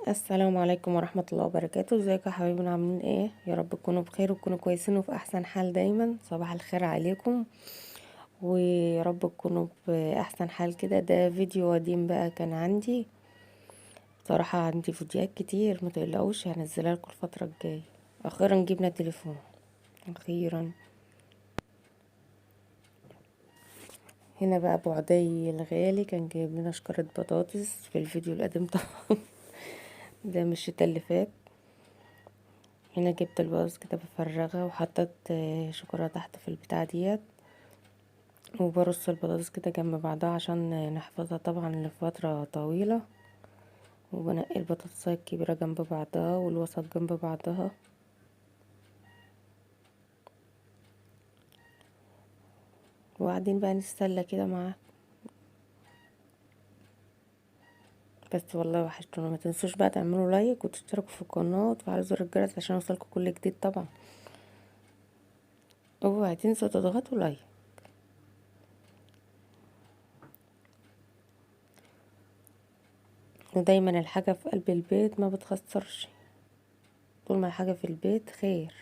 السلام عليكم ورحمة الله وبركاته. ازيكم يا حبايبنا؟ عاملين ايه؟ يا رب تكونوا بخير وتكونوا كويسين وفي احسن حال دايما. صباح الخير عليكم ويا رب تكونوا باحسن حال كده. ده فيديو قديم بقى كان عندي، بصراحة عندي فيديوهات كتير متقلقوش هنزلها لكم الفترة الجاية. اخيرا جبنا تليفون، اخيرا. هنا بقى ابو عدي الغالي كان جايب لنا شكارة بطاطس في الفيديو القديم طبعا. ده مش الشتا اللي فات. هنا جبت البطاطس كده بفرغها وحطيت شوكولاته تحت في البتاع ديت، وبرص البطاطس كده جنب بعضها عشان نحفظها طبعا لفترة طويلة. وبنقي البطاطساية الكبيرة جنب بعضها والوسط جنب بعضها، وبعدين بقى نستنى كده معاه. بس والله وحشتونا، ما تنسوش بقى تعملوا لايك وتشتركوا في القناة وتفعلوا زر الجرس عشان يوصلكوا كل جديد طبعا. اوعوا تنسوا تضغطوا لايك. ودايما الحاجة في قلب البيت ما بتخسرش، طول ما الحاجة في البيت خير.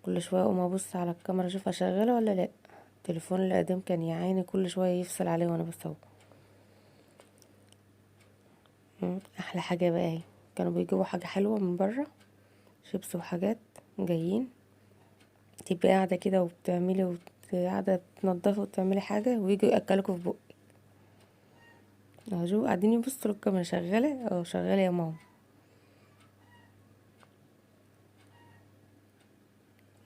كل شويه اقوم ابص على الكاميرا اشوفها شغاله ولا لا. التليفون القديم كان يا عيني كل شويه يفصل عليه وانا بصور. احلى حاجه بقى ايه، كانوا بيجيبوا حاجه حلوه من بره، شيبس وحاجات جايين، تبقي قاعده كده وبتعملي قاعده تنضفي وتعملي حاجه ويجوا ياكلوكوا في بق. اهو قاعدين يبصوا للكاميرا شغاله، اه شغاله يا ماما.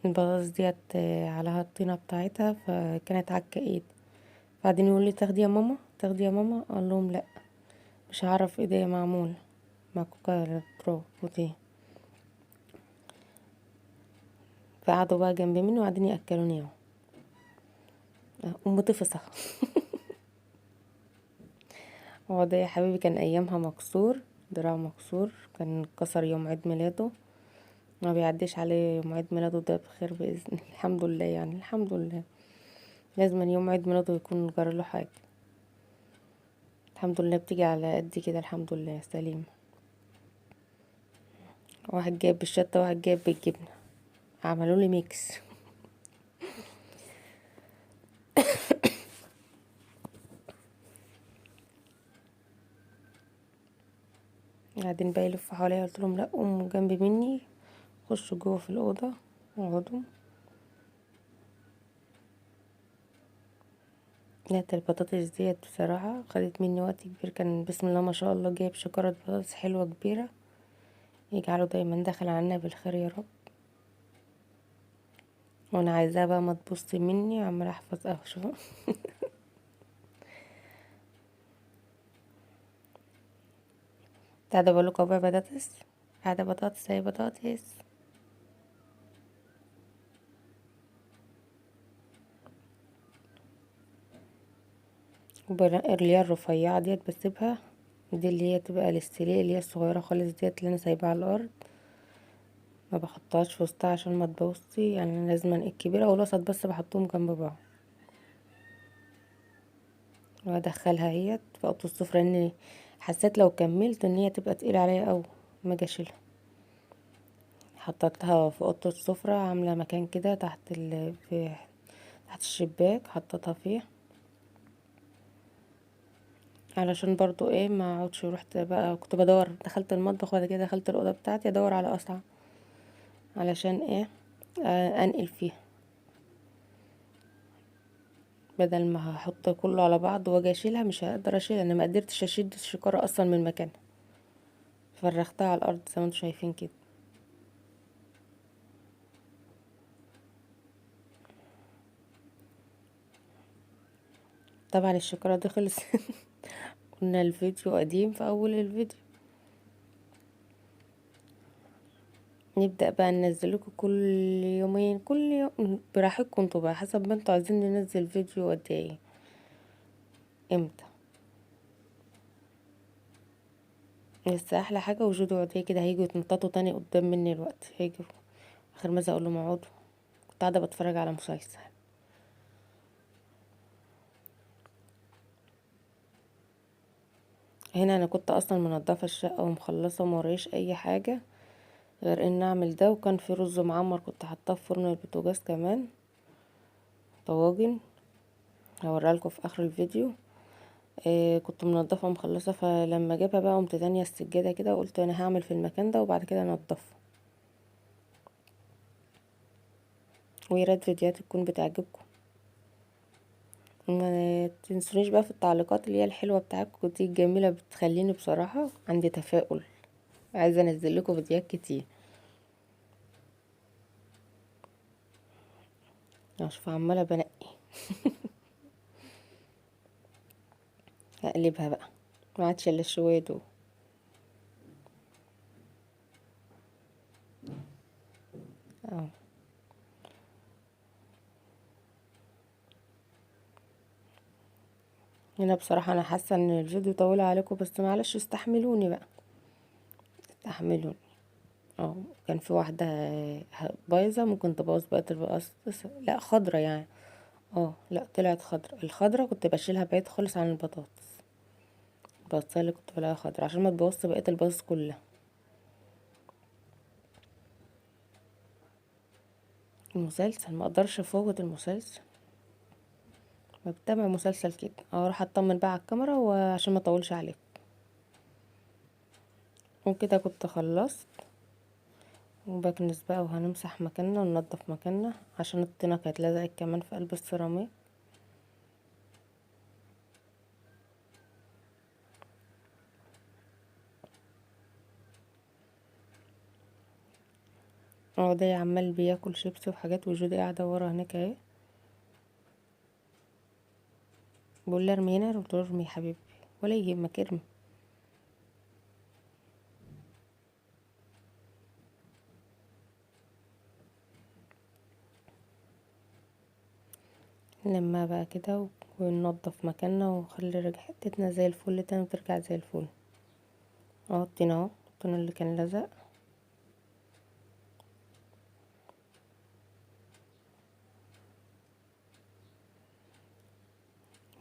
البطاطس ديت عليها الطينه بتاعتها فكانت عكه ايد. بعدين يقول لي تاخدي يا ماما، تاخدي يا ماما، اقول لهم لا مش هعرف ايديا معموله مع كوكا تراب ودي. فقعدوا بقى جنب مني وقاعدين ياكلوني اهو. ام طفصه. هو ده يا حبيبي كان ايامها مكسور، دراع مكسور، كان اتكسر يوم عيد ميلاده. ما بيعديش عليه يوم عيد ميلاده ده بخير باذن الله. الحمد لله يعني، الحمد لله. لازم يوم عيد ميلاده يكون جرى له حاجه. الحمد لله بتيجي على قد كده، الحمد لله سليم. واحد جايب بالشطه واحد جايب بالجبنه، عملوا لي ميكس. قاعدين بقى يلفوا حواليا، قلت لهم لا قوموا جنب مني، خشوا جوه في الاوضه اقعدوا. لا البطاطس ديت بصراحة خدت مني وقت كبير، كان بسم الله ما شاء الله جايب شكارة بطاطس حلوة كبيرة. يجعله دايما داخل عنا بالخير يا رب. وانا عايزاه بقى ما تبص مني، عمال احفظ اهو شوف. قاعدة بقولك بقى بطاطس، قاعدة بطاطس هي بطاطس. اللي هي الرفيعة ديت بسيبها، دي اللي هي تبقى الاستيليه اللي هي الصغيرة خالص ديت اللي انا سايباها على الارض. ما بحطهاش في وسطها عشان ما تبوظش، يعني لازم الكبيرة والوسط بس بحطهم جنب بعض وادخلها هي في اوضه السفره، لان حسيت لو كملت ان هي تبقى تقيله عليا اوي ما اجي اشيلها. حطيتها في اوضه السفره، عامله مكان كده تحت تحت الشباك حطيتها فيه، علشان برضو ايه ما اقعدش. رحت بقى كنت بدور، دخلت المطبخ وبعد كده دخلت الاوضه بتاعتي ادور على قصعه علشان ايه، انقل فيها، بدل ما هحط كله على بعض واجي اشيلها مش هقدر اشيلها. انا ما قدرتش اشيل الشكاره اصلا من مكانها، فرختها على الارض زي ما انتم شايفين كده. طبعا الشكاره دي خلص. قلنا الفيديو قديم في اول الفيديو. نبدأ بقى ننزلكوا كل يومين، كل يوم براحتكم انتوا بقى حسب ما انتوا عايزين ننزل فيديو قد ايه، امتى. بس احلى حاجه وجود عاديه كده هيجوا يتنططوا تاني قدام مني الوقت هيجوا. اخر ما اقول لهم اقعدوا، كنت قاعده بتفرج على مسلسل. هنا انا كنت اصلا منضفه الشقه ومخلصه وموريش اي حاجه غير ان اعمل ده، وكان في رز معمر كنت حاطاه في فرن البوتاجاز كمان، طواجن هوريها لكم في اخر الفيديو. كنت منضفه ومخلصه، فلما جابها بقى قمت تانية السجاده كده وقلت انا هعمل في المكان ده وبعد كده انضفه. ويا ريت فيديوهاتي تكون بتعجبكم، ما تنسونيش بقى في التعليقات اللي هي الحلوه بتاعتكم دي الجميله، بتخليني بصراحه عندي تفاؤل، عايزه انزل لكم فيديوهات كتير. اشوف عماله بنقي هقلبها بقى، ما عادش الا شويه دول. اه هنا بصراحه انا حاسه ان الفيديو طويل عليكم، بس معلش استحملوني بقى، استحملوني. اه كان في واحده بايظه ممكن تبوظ بقى البطاطس، لا خضره يعني. اه لا طلعت خضره، الخضره كنت بشيلها بعيد خالص عن البطاطس، البطاطس اللي كنت بلاقيها خضره عشان ما تبوظش بقيه البطاطس كلها. المسلسل ما اقدرش افوت المسلسل، بتابع مسلسل كده اروح اطمن بقى على الكاميرا وعشان ما اطولش عليك. وكده كنت خلصت، وبكنس بقى وهنمسح مكاننا وننضف مكاننا عشان الطينة كانت لزقت كمان في قلب السيراميك. هو ده عمال بياكل شيبسي وحاجات، وجودي قاعدة ورا هناك اهي، بقول لها ارمي هنا، قلت له ارمي يا حبيبي ولا يهمك ارمي. لما بقى كده وننضف مكاننا ونخلي حتتنا زي الفل تاني وترجع زي الفل. اهو الطين اهو، الطين اللي كان لزق.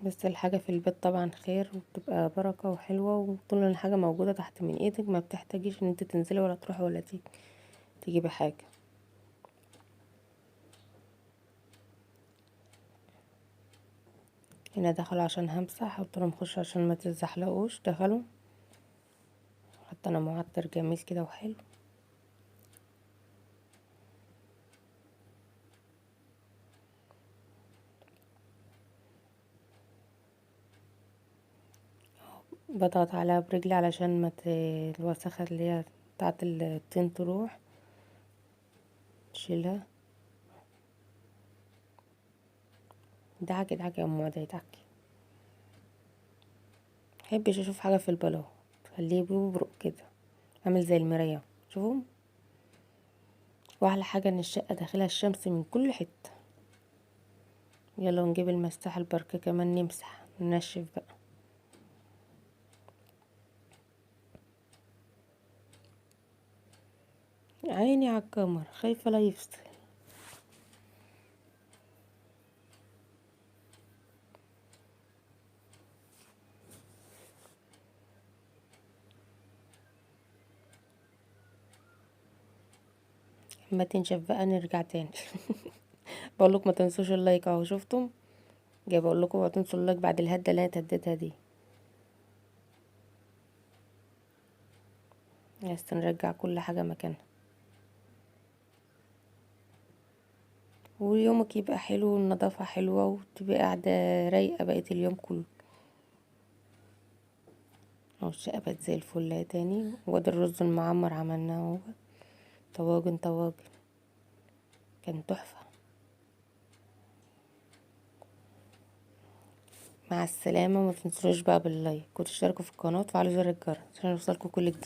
بس الحاجة في البيت طبعا خير وبتبقى بركة وحلوة، وطول ما الحاجة موجودة تحت من ايدك ما بتحتاجيش ان انت تنزلي ولا تروحي ولا تيجي تجيبي حاجة. هنا دخلوا عشان همسح، قلت لهم خشوا عشان ما تتزحلقوش، دخلوا. حتى انا معطر جميل كده وحلو. بضغط عليها برجلي علشان ما الوسخة اللي هي بتاعة الطين تروح، شيلها. دعكي دعكي يا ام عدي دعكي، محبش اشوف حاجة في البلاط، خليه بيبرق كده عامل زي المراية، شوفوا. واحلى حاجة ان الشقة داخلها الشمس من كل حتة. يلا نجيب المساحة البركة كمان نمسح ننشف بقى. عيني على القمر خايفة لا يفصل. اما تنشف بقى نرجع تاني بقولك ما تنسوش اللايك اهو، شفتم؟ جاي بقول لكم ما تنسوا اللايك بعد الهده اللي انا هديتها دي. بس نرجع كل حاجه مكانها، ويومك يبقى حلو والنظافه حلوه وتبقى قاعده رايقه بقيه اليوم كله. اهو الشقه بقت زي الفل اهي تاني، وادي الرز المعمر عملناه اهو، طواجن طواجن كان تحفه. مع السلامه، ما تنسوش بقى باللايك وتشتركوا في القناه وتفعلوا زر الجرس عشان يوصلكوا كل جديد.